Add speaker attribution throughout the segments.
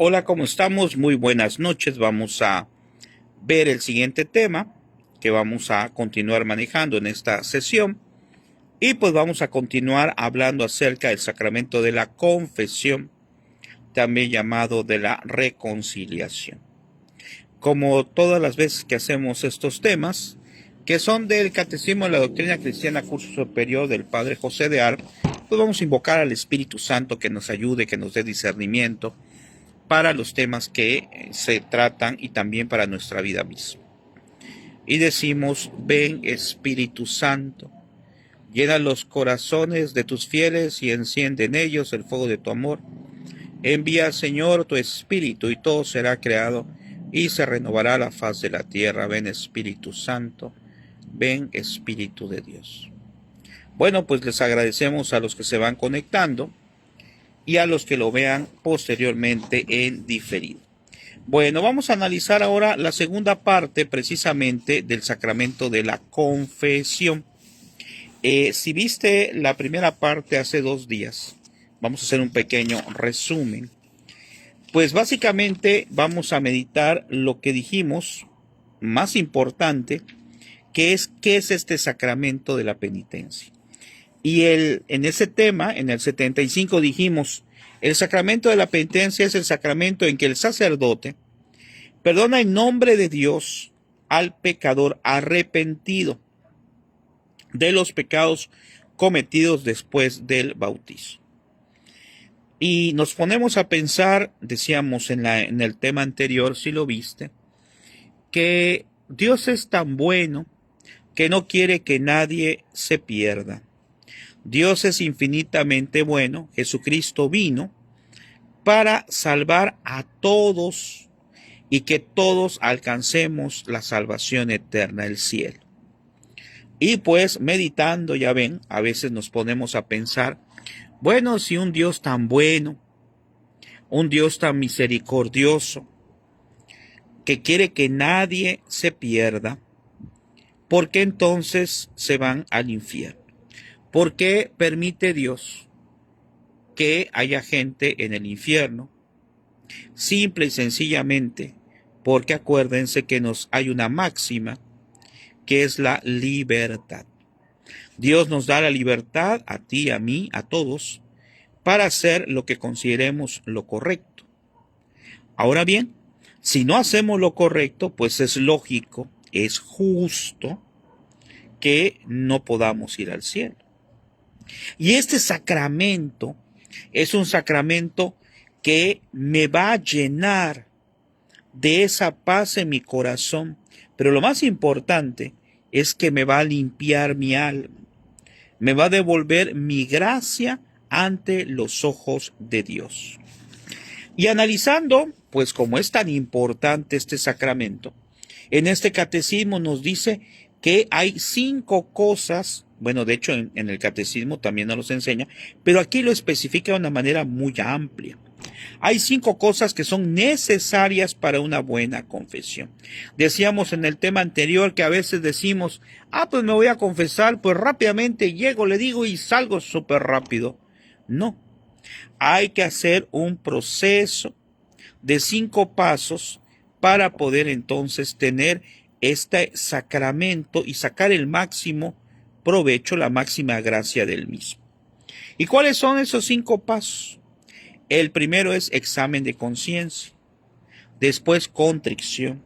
Speaker 1: Hola, ¿cómo estamos? Muy buenas noches. Vamos a ver el siguiente tema que vamos a continuar manejando en esta sesión. Y pues vamos a continuar hablando acerca del sacramento de la confesión, también llamado de la reconciliación. Como todas las veces que hacemos estos temas, que son del Catecismo de la Doctrina Cristiana, curso superior del Padre José de Arp, pues vamos a invocar al Espíritu Santo que nos ayude, que nos dé discernimiento para los temas que se tratan y también para nuestra vida misma. Y decimos: ven Espíritu Santo, llena los corazones de tus fieles y enciende en ellos el fuego de tu amor. Envía, Señor, tu Espíritu y todo será creado y se renovará la faz de la tierra. Ven Espíritu Santo, ven Espíritu de Dios. Bueno, pues les agradecemos a los que se van conectando y a los que lo vean posteriormente en diferido. Bueno, vamos a analizar ahora la segunda parte precisamente del sacramento de la confesión. Si viste la primera parte hace 2 días, vamos a hacer un pequeño resumen. Pues básicamente vamos a meditar lo que dijimos, más importante, que es qué es este sacramento de la penitencia. Y en ese tema, en el 75, dijimos: el sacramento de la penitencia es el sacramento en que el sacerdote perdona en nombre de Dios al pecador arrepentido de los pecados cometidos después del bautizo. Y nos ponemos a pensar, decíamos en el tema anterior, si lo viste, que Dios es tan bueno que no quiere que nadie se pierda. Dios es infinitamente bueno. Jesucristo vino para salvar a todos y que todos alcancemos la salvación eterna, el cielo. Y pues meditando, ya ven, a veces nos ponemos a pensar: bueno, si un Dios tan bueno, un Dios tan misericordioso, que quiere que nadie se pierda, ¿por qué entonces se van al infierno? ¿Por qué permite Dios que haya gente en el infierno? Simple y sencillamente porque acuérdense que hay una máxima, que es la libertad. Dios nos da la libertad, a ti, a mí, a todos, para hacer lo que consideremos lo correcto. Ahora bien, si no hacemos lo correcto, pues es lógico, es justo que no podamos ir al cielo. Y este sacramento es un sacramento que me va a llenar de esa paz en mi corazón, pero lo más importante es que me va a limpiar mi alma, me va a devolver mi gracia ante los ojos de Dios. Y analizando, pues como es tan importante este sacramento, en este catecismo nos dice que hay 5 cosas, bueno, de hecho en el catecismo también nos los enseña, pero aquí lo especifica de una manera muy amplia. Hay 5 cosas que son necesarias para una buena confesión. Decíamos en el tema anterior que a veces decimos: pues me voy a confesar, pues rápidamente llego, le digo y salgo súper rápido. No, hay que hacer un proceso de 5 pasos para poder entonces tener este sacramento y sacar el máximo provecho, la máxima gracia del mismo. ¿Y cuáles son esos 5 pasos? El primero es examen de conciencia, después contrición,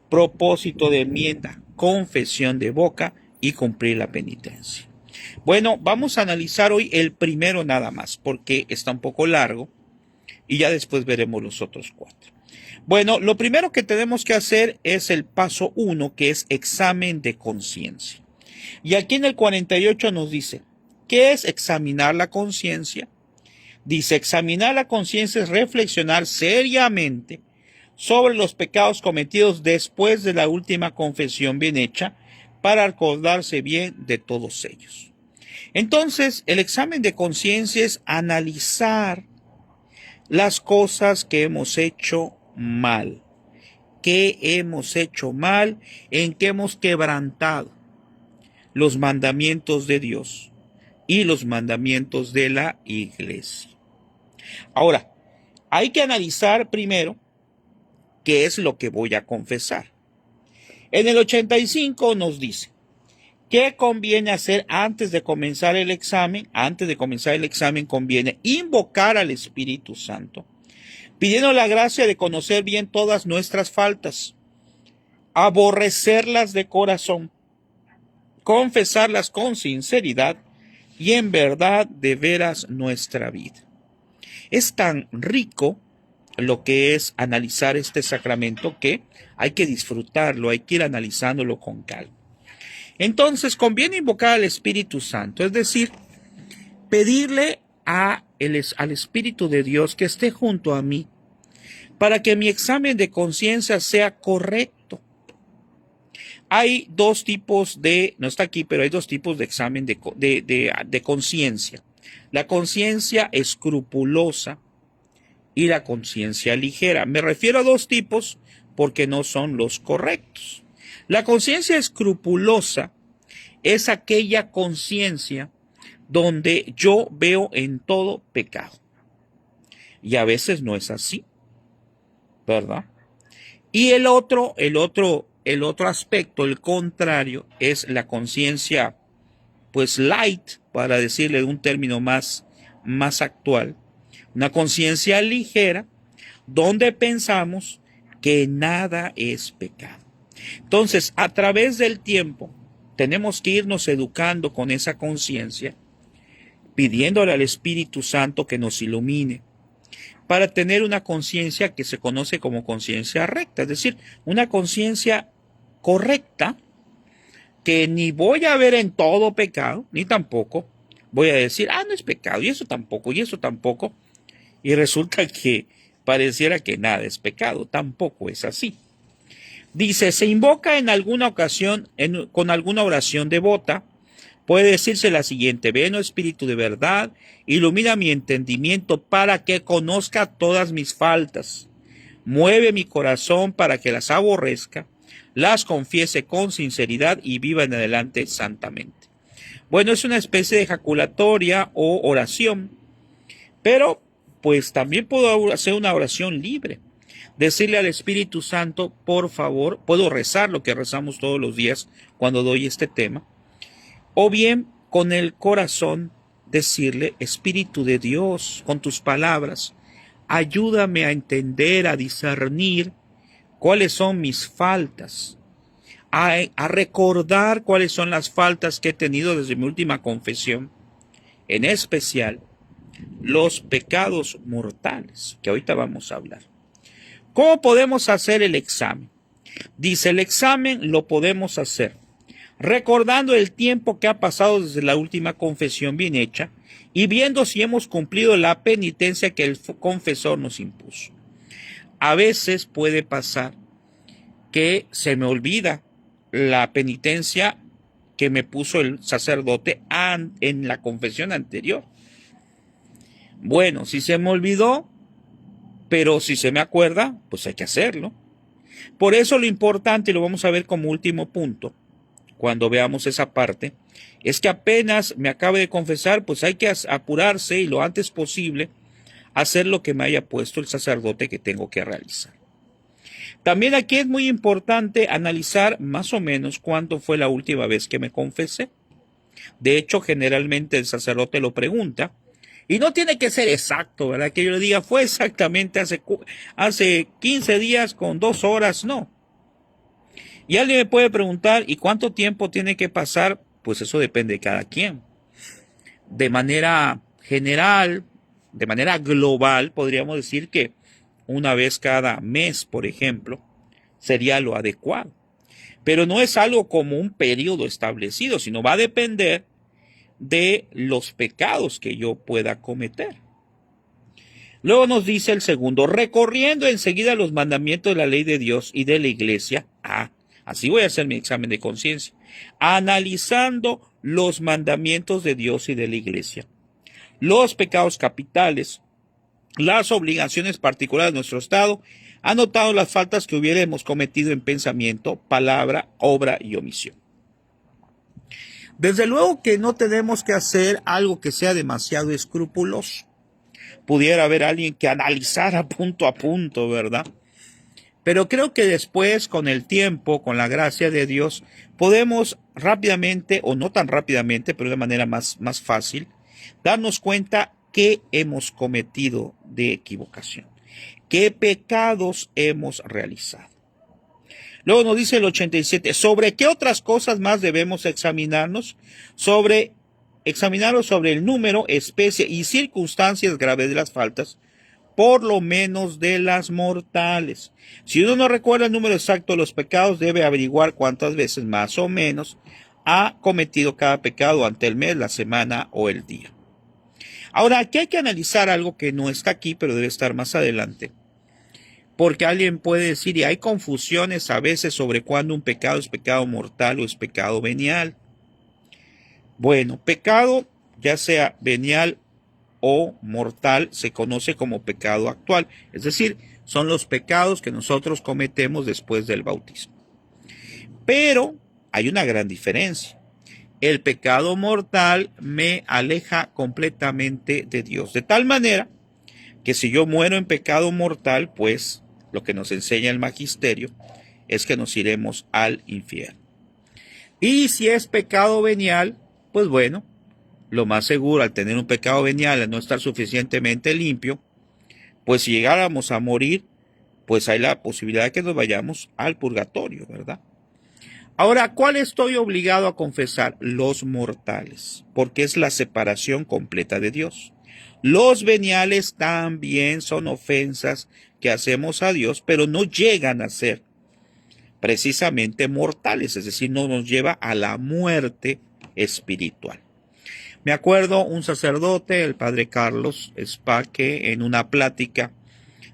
Speaker 1: propósito de enmienda, confesión de boca y cumplir la penitencia. Bueno, vamos a analizar hoy el primero nada más, porque está un poco largo y ya después veremos los otros 4. Bueno, lo primero que tenemos que hacer es el paso 1, que es examen de conciencia. Y aquí en el 48 nos dice: ¿qué es examinar la conciencia? Dice: examinar la conciencia es reflexionar seriamente sobre los pecados cometidos después de la última confesión bien hecha, para acordarse bien de todos ellos. Entonces, el examen de conciencia es analizar las cosas que hemos hecho mal. ¿Qué hemos hecho mal? ¿En qué hemos quebrantado los mandamientos de Dios y los mandamientos de la iglesia? Ahora, Hay que analizar primero qué es lo que voy a confesar. En el 85 nos dice, ¿qué conviene hacer antes de comenzar el examen? Antes de comenzar el examen conviene invocar al Espíritu Santo, pidiendo la gracia de conocer bien todas nuestras faltas, aborrecerlas de corazón, confesarlas con sinceridad y en verdad de veras nuestra vida. Es tan rico lo que es analizar este sacramento que hay que disfrutarlo, hay que ir analizándolo con calma. Entonces conviene invocar al Espíritu Santo, es decir, pedirle al Espíritu de Dios que esté junto a mí para que mi examen de conciencia sea correcto. Hay dos tipos no está aquí, pero hay dos tipos de examen de conciencia. La conciencia escrupulosa y la conciencia ligera. Me refiero a dos tipos porque no son los correctos. La conciencia escrupulosa es aquella conciencia donde yo veo en todo pecado. Y a veces no es así, ¿verdad? Y el otro aspecto, el contrario, es la conciencia, pues light, para decirle de un término más actual, una conciencia ligera, donde pensamos que nada es pecado. Entonces, a través del tiempo, tenemos que irnos educando con esa conciencia, pidiéndole al Espíritu Santo que nos ilumine, para tener una conciencia que se conoce como conciencia recta, es decir, una conciencia correcta, que ni voy a ver en todo pecado, ni tampoco voy a decir, no es pecado, y eso tampoco, y resulta que pareciera que nada es pecado, tampoco es así. Dice, se invoca en alguna ocasión, con alguna oración devota, puede decirse la siguiente: ven, oh Espíritu de verdad, ilumina mi entendimiento para que conozca todas mis faltas, mueve mi corazón para que las aborrezca, las confiese con sinceridad y viva en adelante santamente. Bueno, es una especie de ejaculatoria o oración, pero pues también puedo hacer una oración libre. Decirle al Espíritu Santo, por favor, puedo rezar lo que rezamos todos los días cuando doy este tema, o bien con el corazón decirle, Espíritu de Dios, con tus palabras, ayúdame a entender, a discernir cuáles son mis faltas, a recordar cuáles son las faltas que he tenido desde mi última confesión, en especial los pecados mortales, que ahorita vamos a hablar. ¿Cómo podemos hacer el examen? Dice, el examen lo podemos hacer recordando el tiempo que ha pasado desde la última confesión bien hecha y viendo si hemos cumplido la penitencia que el confesor nos impuso. A veces puede pasar que se me olvida la penitencia que me puso el sacerdote en la confesión anterior. Bueno, si se me olvidó, pero si se me acuerda, pues hay que hacerlo. Por eso lo importante, y lo vamos a ver como último punto, cuando veamos esa parte, es que apenas me acabe de confesar, pues hay que apurarse y lo antes posible hacer lo que me haya puesto el sacerdote que tengo que realizar. También aquí es muy importante analizar más o menos cuándo fue la última vez que me confesé. De hecho, generalmente el sacerdote lo pregunta, y no tiene que ser exacto, ¿verdad? Que yo le diga, fue exactamente hace 15 días con 2 horas, no. Y alguien me puede preguntar, ¿y cuánto tiempo tiene que pasar? Pues eso depende de cada quien. De manera general, de manera global, podríamos decir que una vez cada mes, por ejemplo, sería lo adecuado. Pero no es algo como un periodo establecido, sino va a depender de los pecados que yo pueda cometer. Luego nos dice el segundo, recorriendo enseguida los mandamientos de la ley de Dios y de la iglesia. Así voy a hacer mi examen de conciencia. Analizando los mandamientos de Dios y de la iglesia, los pecados capitales, las obligaciones particulares de nuestro estado, anotando las faltas que hubiéramos cometido en pensamiento, palabra, obra y omisión. Desde luego que no tenemos que hacer algo que sea demasiado escrupuloso. pudiera haber alguien que analizara punto a punto, ¿verdad? Pero creo que después, con el tiempo, con la gracia de Dios, podemos rápidamente, o no tan rápidamente, pero de manera más fácil, darnos cuenta que hemos cometido de equivocación, qué pecados hemos realizado. Luego nos dice el 87, ¿sobre qué otras cosas más debemos examinarnos? Examinarnos sobre el número, especie y circunstancias graves de las faltas, por lo menos de las mortales. Si uno no recuerda el número exacto de los pecados, debe averiguar cuántas veces más o menos ha cometido cada pecado ante el mes, la semana o el día. Ahora, aquí hay que analizar algo que no está aquí, pero debe estar más adelante. Porque alguien puede decir, y hay confusiones a veces sobre cuándo un pecado es pecado mortal o es pecado venial. Bueno, pecado, ya sea venial o mortal, se conoce como pecado actual. Es decir, son los pecados que nosotros cometemos después del bautismo. Pero hay una gran diferencia. El pecado mortal me aleja completamente de Dios. De tal manera que si yo muero en pecado mortal, pues lo que nos enseña el magisterio es que nos iremos al infierno. Y si es pecado venial, pues bueno, lo más seguro al tener un pecado venial, al no estar suficientemente limpio, pues si llegáramos a morir, pues hay la posibilidad de que nos vayamos al purgatorio, ¿verdad? Ahora, ¿cuál estoy obligado a confesar? Los mortales, porque es la separación completa de Dios. Los veniales también son ofensas que hacemos a Dios, pero no llegan a ser precisamente mortales, es decir, no nos lleva a la muerte espiritual. Me acuerdo un sacerdote, el padre Carlos Spa, que en una plática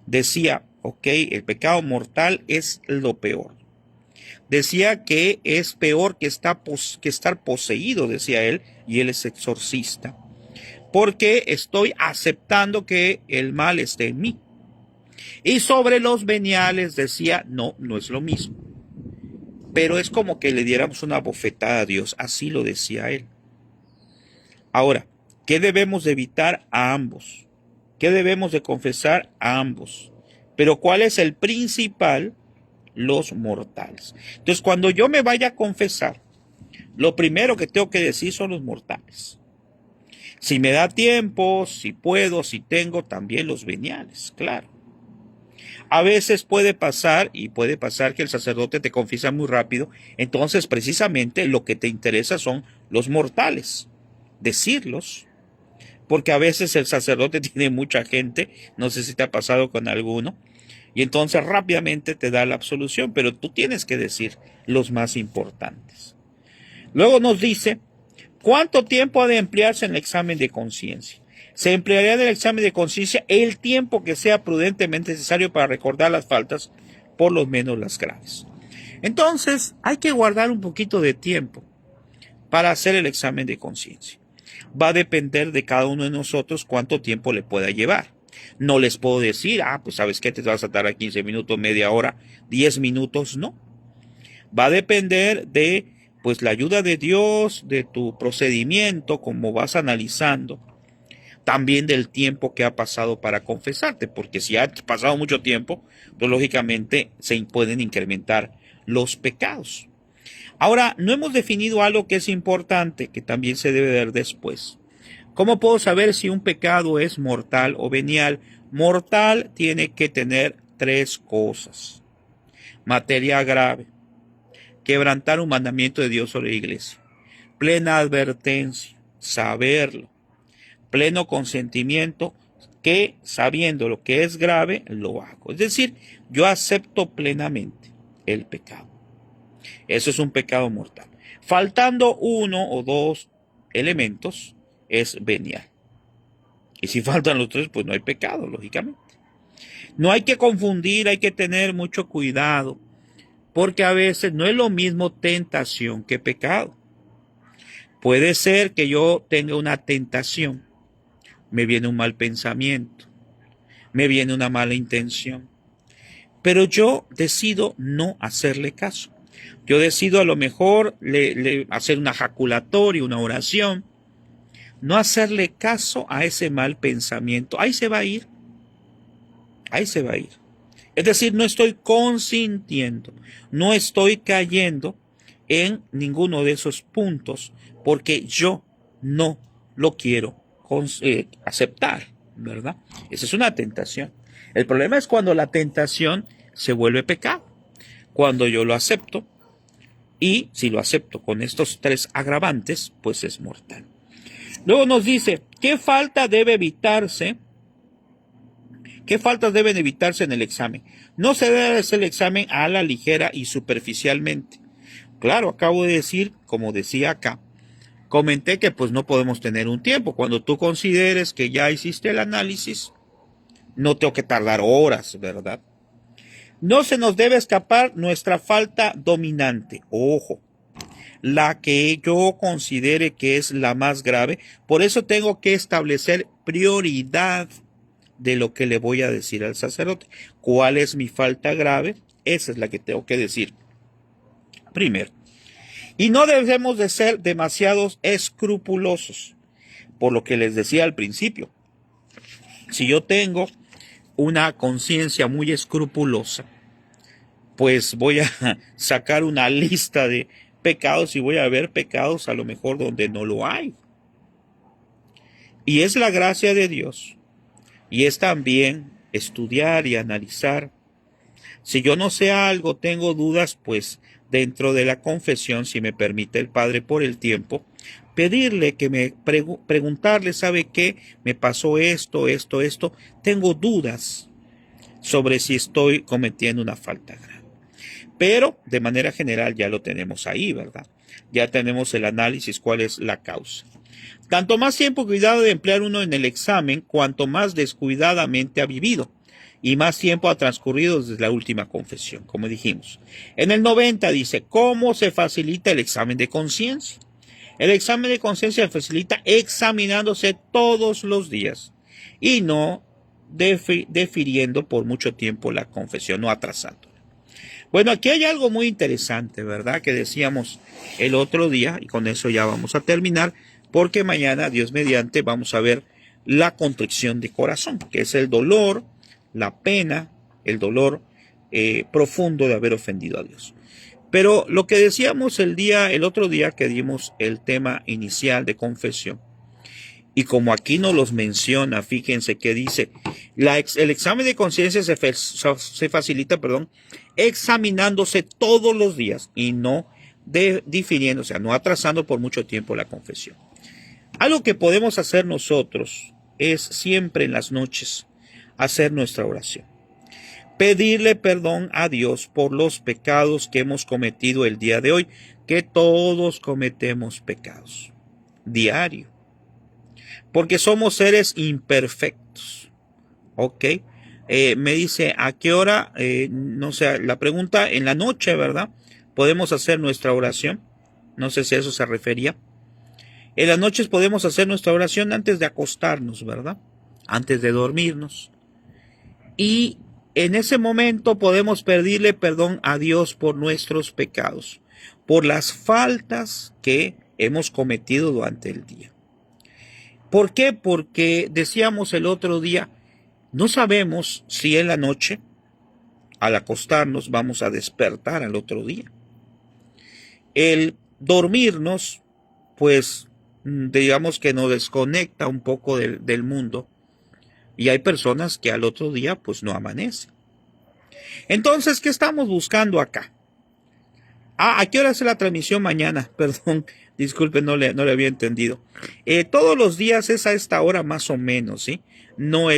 Speaker 1: decía, el pecado mortal es lo peor. Decía que es peor que estar poseído, decía él, y él es exorcista, porque estoy aceptando que el mal esté en mí. Y sobre los veniales decía, no es lo mismo. Pero es como que le diéramos una bofetada a Dios, así lo decía él. Ahora, ¿qué debemos de evitar a ambos? ¿Qué debemos de confesar a ambos? Pero ¿cuál es el principal? Los mortales. Entonces, cuando yo me vaya a confesar, lo primero que tengo que decir son los mortales. Si me da tiempo, si puedo, si tengo, también los veniales, claro. A veces puede pasar que el sacerdote te confiesa muy rápido, entonces precisamente lo que te interesa son los mortales, decirlos, porque a veces el sacerdote tiene mucha gente, no sé si te ha pasado con alguno, y entonces rápidamente te da la absolución, pero tú tienes que decir los más importantes. Luego nos dice, ¿cuánto tiempo ha de emplearse en el examen de conciencia? Se emplearía en el examen de conciencia el tiempo que sea prudentemente necesario para recordar las faltas, por lo menos las graves. Entonces, hay que guardar un poquito de tiempo para hacer el examen de conciencia. Va a depender de cada uno de nosotros cuánto tiempo le pueda llevar. No les puedo decir, pues sabes qué, te vas a tardar 15 minutos, media hora, 10 minutos, no. Va a depender de, pues, la ayuda de Dios, de tu procedimiento, cómo vas analizando, también del tiempo que ha pasado para confesarte, porque si ha pasado mucho tiempo, pues lógicamente se pueden incrementar los pecados. Ahora, no hemos definido algo que es importante, que también se debe ver después. ¿Cómo puedo saber si un pecado es mortal o venial? Mortal tiene que tener 3 cosas. Materia grave, quebrantar un mandamiento de Dios sobre la iglesia, plena advertencia, saberlo, pleno consentimiento, que sabiendo lo que es grave, lo hago. Es decir, yo acepto plenamente el pecado. Eso es un pecado mortal. Faltando 1 o 2 elementos, es venial. Y si faltan los 3, pues no hay pecado, lógicamente. No hay que confundir, hay que tener mucho cuidado, porque a veces no es lo mismo tentación que pecado. Puede ser que yo tenga una tentación, me viene un mal pensamiento, me viene una mala intención, pero yo decido no hacerle caso. Yo decido a lo mejor hacer una jaculatoria, una oración, no hacerle caso a ese mal pensamiento. Ahí se va a ir. Ahí se va a ir. Es decir, no estoy consintiendo, no estoy cayendo en ninguno de esos puntos porque yo no lo quiero aceptar, ¿verdad? Esa es una tentación. El problema es cuando la tentación se vuelve pecado. Cuando yo lo acepto, y si lo acepto con estos 3 agravantes, pues es mortal. Luego nos dice, ¿qué falta debe evitarse? ¿Qué faltas deben evitarse en el examen? No se debe hacer el examen a la ligera y superficialmente. Claro, acabo de decir, como decía acá, comenté que pues no podemos tener un tiempo. Cuando tú consideres que ya hiciste el análisis, no tengo que tardar horas, ¿verdad? No se nos debe escapar nuestra falta dominante. Ojo, la que yo considere que es la más grave. Por eso tengo que establecer prioridad de lo que le voy a decir al sacerdote. ¿Cuál es mi falta grave? Esa es la que tengo que decir primero. Y no debemos de ser demasiados escrupulosos, por lo que les decía al principio. Si yo tengo una conciencia muy escrupulosa, pues voy a sacar una lista de pecados y voy a ver pecados a lo mejor donde no lo hay. Y es la gracia de Dios. Y es también estudiar y analizar. Si yo no sé algo, tengo dudas, pues dentro de la confesión, si me permite el Padre por el tiempo, pedirle que me preguntarle, ¿sabe qué? Me pasó esto. Tengo dudas sobre si estoy cometiendo una falta grave. Pero de manera general ya lo tenemos ahí, ¿verdad? Ya tenemos el análisis, cuál es la causa. Tanto más tiempo cuidado de emplear uno en el examen, cuanto más descuidadamente ha vivido y más tiempo ha transcurrido desde la última confesión, como dijimos. En el 90 dice, ¿cómo se facilita el examen de conciencia? El examen de conciencia se facilita examinándose todos los días y no defiriendo por mucho tiempo la confesión, no atrasándola. Bueno, aquí hay algo muy interesante, ¿verdad? Que decíamos el otro día, y con eso ya vamos a terminar, porque mañana, Dios mediante, vamos a ver la contrición de corazón, que es el dolor, la pena, el dolor profundo de haber ofendido a Dios. Pero lo que decíamos el otro día que dimos el tema inicial de confesión, y como aquí no los menciona, fíjense que dice, el examen de conciencia se facilita, examinándose todos los días y no difiriendo, o sea, no atrasando por mucho tiempo la confesión. Algo que podemos hacer nosotros es siempre en las noches hacer nuestra oración. Pedirle perdón a Dios por los pecados que hemos cometido el día de hoy, que todos cometemos pecados diario, porque somos seres imperfectos. ¿Ok? Me dice, ¿a qué hora? No sé, la pregunta, en la noche, ¿verdad? Podemos hacer nuestra oración. No sé si a eso se refería. En las noches podemos hacer nuestra oración antes de acostarnos, ¿verdad? Antes de dormirnos. Y en ese momento podemos pedirle perdón a Dios por nuestros pecados, por las faltas que hemos cometido durante el día. ¿Por qué? Porque decíamos el otro día, no sabemos si en la noche, al acostarnos, vamos a despertar al otro día. El dormirnos, pues, digamos que nos desconecta un poco del mundo. Y hay personas que al otro día, pues, no amanecen. Entonces, ¿qué estamos buscando acá? ¿A qué hora es la transmisión mañana? Perdón, disculpe, no le había entendido. Todos los días es a esta hora más o menos, ¿sí? No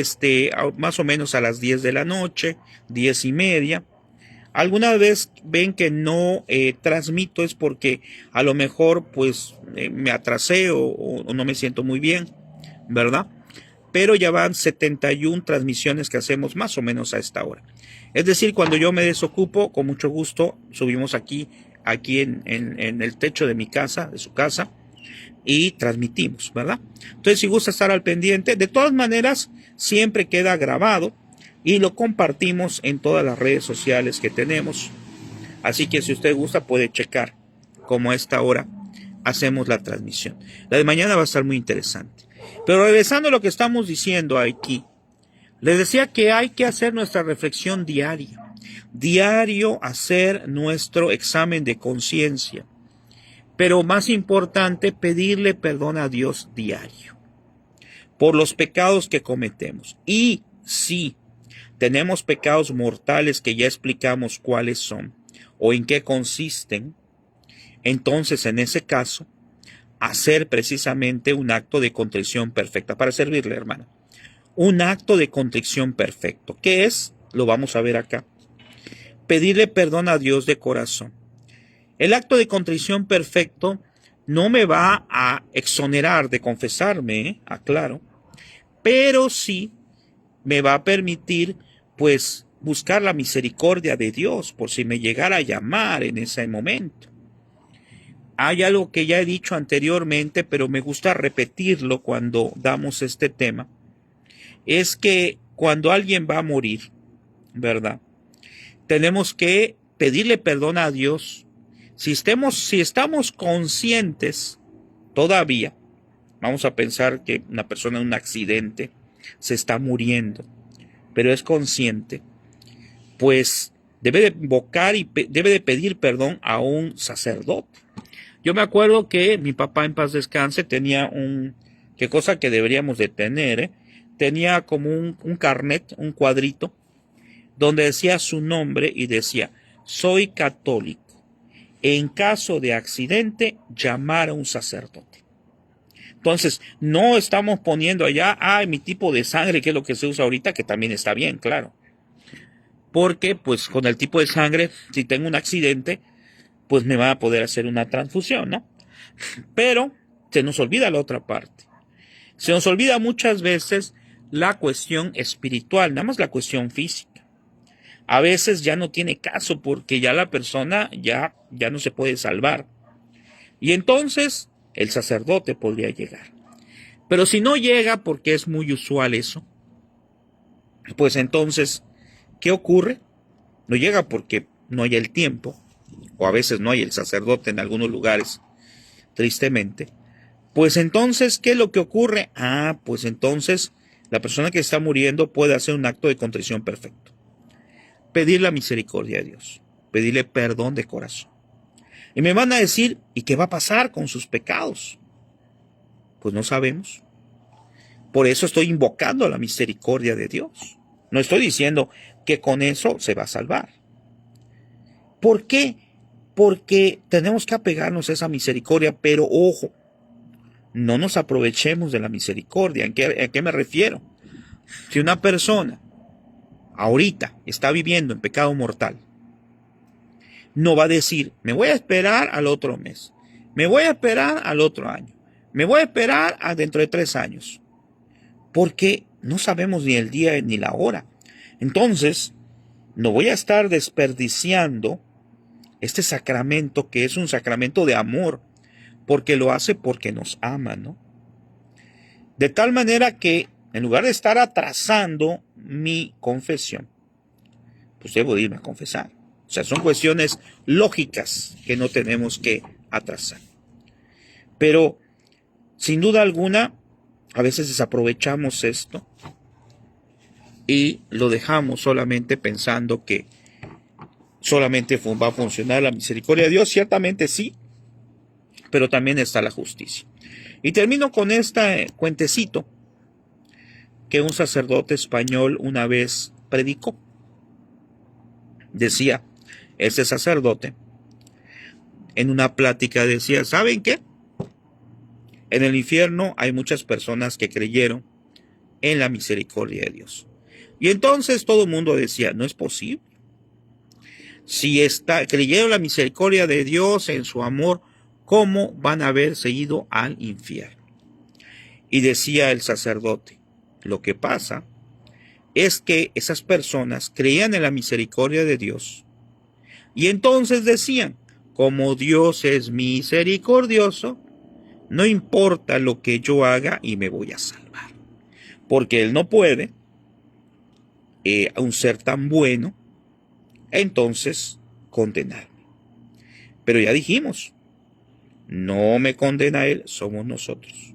Speaker 1: más o menos a las 10 de la noche, 10:30. Alguna vez ven que no transmito es porque a lo mejor pues me atrasé o no me siento muy bien, ¿verdad? Pero ya van 71 transmisiones que hacemos más o menos a esta hora. Es decir, cuando yo me desocupo, con mucho gusto, subimos aquí en el techo de mi casa, de su casa, y transmitimos, ¿verdad? Entonces, si gusta estar al pendiente, de todas maneras, siempre queda grabado y lo compartimos en todas las redes sociales que tenemos. Así que si usted gusta, puede checar como a esta hora hacemos la transmisión. La de mañana va a estar muy interesante. Pero regresando a lo que estamos diciendo aquí, les decía que hay que hacer nuestra reflexión diaria. Diario hacer nuestro examen de conciencia. Pero más importante, pedirle perdón a Dios diario por los pecados que cometemos. Y si tenemos pecados mortales que ya explicamos cuáles son o en qué consisten, entonces en ese caso, hacer precisamente un acto de contrición perfecta para servirle, hermano. Un acto de contrición perfecto. ¿Qué es? Lo vamos a ver acá. Pedirle perdón a Dios de corazón. El acto de contrición perfecto no me va a exonerar de confesarme, aclaro, pero sí me va a permitir, pues, buscar la misericordia de Dios por si me llegara a llamar en ese momento. Hay algo que ya he dicho anteriormente, pero me gusta repetirlo cuando damos este tema. Es que cuando alguien va a morir, ¿verdad? Tenemos que pedirle perdón a Dios. Si estamos conscientes todavía, vamos a pensar que una persona en un accidente se está muriendo, pero es consciente, pues debe de invocar y debe de pedir perdón a un sacerdote. Yo me acuerdo que mi papá, en paz descanse, tenía qué cosa que deberíamos de tener, tenía como un carnet, un cuadrito, donde decía su nombre y decía: soy católico. En caso de accidente, llamar a un sacerdote. Entonces, no estamos poniendo allá, mi tipo de sangre, que es lo que se usa ahorita, que también está bien, claro. Porque, pues, con el tipo de sangre, si tengo un accidente, pues me va a poder hacer una transfusión, ¿no? Pero se nos olvida la otra parte. Se nos olvida muchas veces la cuestión espiritual, nada más la cuestión física. A veces ya no tiene caso porque ya la persona ya no se puede salvar. Y entonces el sacerdote podría llegar. Pero si no llega, porque es muy usual eso, pues entonces, ¿qué ocurre? No llega porque no hay el tiempo, o a veces no hay el sacerdote en algunos lugares, tristemente. Pues entonces, ¿qué es lo que ocurre? Pues entonces la persona que está muriendo puede hacer un acto de contrición perfecto. Pedir la misericordia de Dios, pedirle perdón de corazón. Y me van a decir, ¿y qué va a pasar con sus pecados? Pues no sabemos. Por eso estoy invocando la misericordia de Dios. No estoy diciendo que con eso se va a salvar. ¿Por qué? Porque tenemos que apegarnos a esa misericordia, pero ojo, no nos aprovechemos de la misericordia. ¿A qué me refiero? Si una persona ahorita está viviendo en pecado mortal, no va a decir, me voy a esperar al otro mes, me voy a esperar al otro año, me voy a esperar a dentro de 3 años, porque no sabemos ni el día ni la hora. Entonces, no voy a estar desperdiciando este sacramento, que es un sacramento de amor, porque lo hace porque nos ama, ¿no? De tal manera que, en lugar de estar atrasando mi confesión, pues debo irme a confesar. O sea, son cuestiones lógicas que no tenemos que atrasar. Pero, sin duda alguna, a veces desaprovechamos esto y lo dejamos solamente pensando que solamente va a funcionar la misericordia de Dios. Ciertamente sí, pero también está la justicia. Y termino con este cuentecito que un sacerdote español una vez predicó. Decía ese sacerdote, en una plática decía, ¿saben qué? En el infierno hay muchas personas que creyeron en la misericordia de Dios. Y entonces todo el mundo decía, no es posible. Si creyeron la misericordia de Dios en su amor, ¿cómo van a haberse ido al infierno? Y decía el sacerdote, lo que pasa es que esas personas creían en la misericordia de Dios y entonces decían, como Dios es misericordioso, no importa lo que yo haga y me voy a salvar, porque Él no puede, a un ser tan bueno, entonces condenarme. Pero ya dijimos, no me condena él, somos nosotros.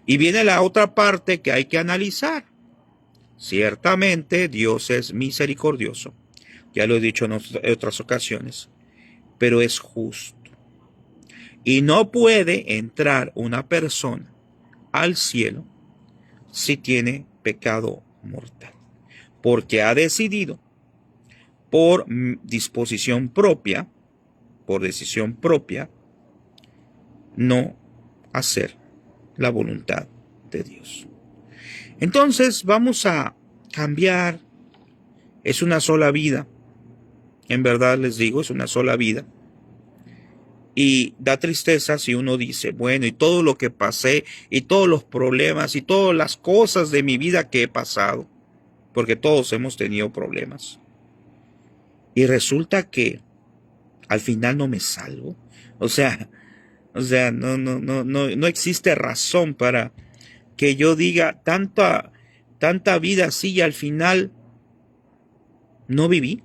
Speaker 1: Y viene la otra parte que hay que analizar. Ciertamente Dios es misericordioso, ya lo he dicho en otras ocasiones, pero es justo. Y no puede entrar una persona al cielo si tiene pecado mortal, porque ha decidido por disposición propia, por decisión propia, no hacer la voluntad de Dios. Entonces vamos a cambiar. Es una sola vida. En verdad les digo, es una sola vida. Y da tristeza si uno dice, bueno, y todo lo que pasé, y todos los problemas, y todas las cosas de mi vida que he pasado, porque todos hemos tenido problemas. Y resulta que al final no me salvo. O sea, no existe razón para que yo diga tanta vida así y al final no viví.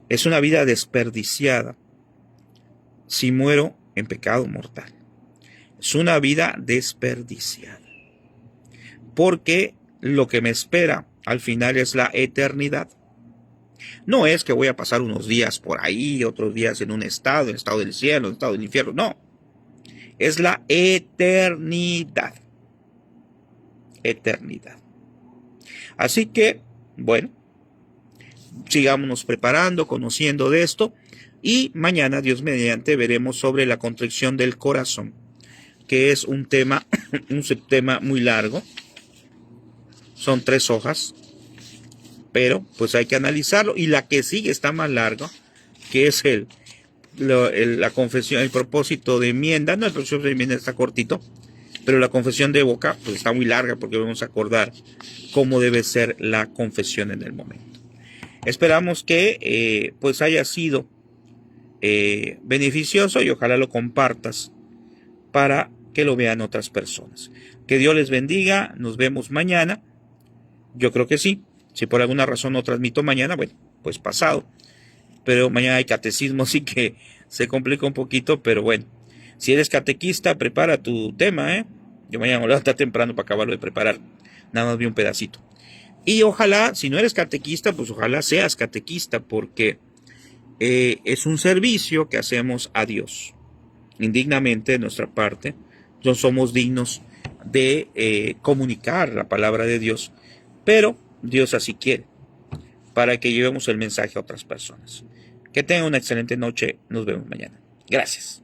Speaker 1: Es una vida desperdiciada si muero en pecado mortal. Es una vida desperdiciada. Porque lo que me espera al final es la eternidad. No es que voy a pasar unos días por ahí, otros días en un estado, en el estado del cielo, en el estado del infierno. No. Es la eternidad. Eternidad. Así que, bueno, sigámonos preparando, conociendo de esto. Y mañana, Dios mediante, veremos sobre la contrición del corazón, que es un tema, un subtema muy largo. Son 3 hojas, pero pues hay que analizarlo. Y la que sigue está más larga, que es la confesión, el propósito de enmienda. No, el propósito de enmienda está cortito, pero la confesión de boca pues está muy larga porque vamos a acordar cómo debe ser la confesión en el momento. Esperamos que pues haya sido beneficioso y ojalá lo compartas para que lo vean otras personas. Que Dios les bendiga, nos vemos mañana. Yo creo que sí. Si por alguna razón no transmito mañana, bueno, pues pasado. Pero mañana hay catecismo, así que se complica un poquito, pero bueno. Si eres catequista, prepara tu tema, ¿eh? Yo mañana me voy a levantar temprano para acabarlo de preparar. Nada más vi un pedacito. Y ojalá, si no eres catequista, pues ojalá seas catequista, porque es un servicio que hacemos a Dios. Indignamente de nuestra parte, no somos dignos de comunicar la palabra de Dios, pero Dios así quiere, para que llevemos el mensaje a otras personas. Que tengan una excelente noche, nos vemos mañana. Gracias.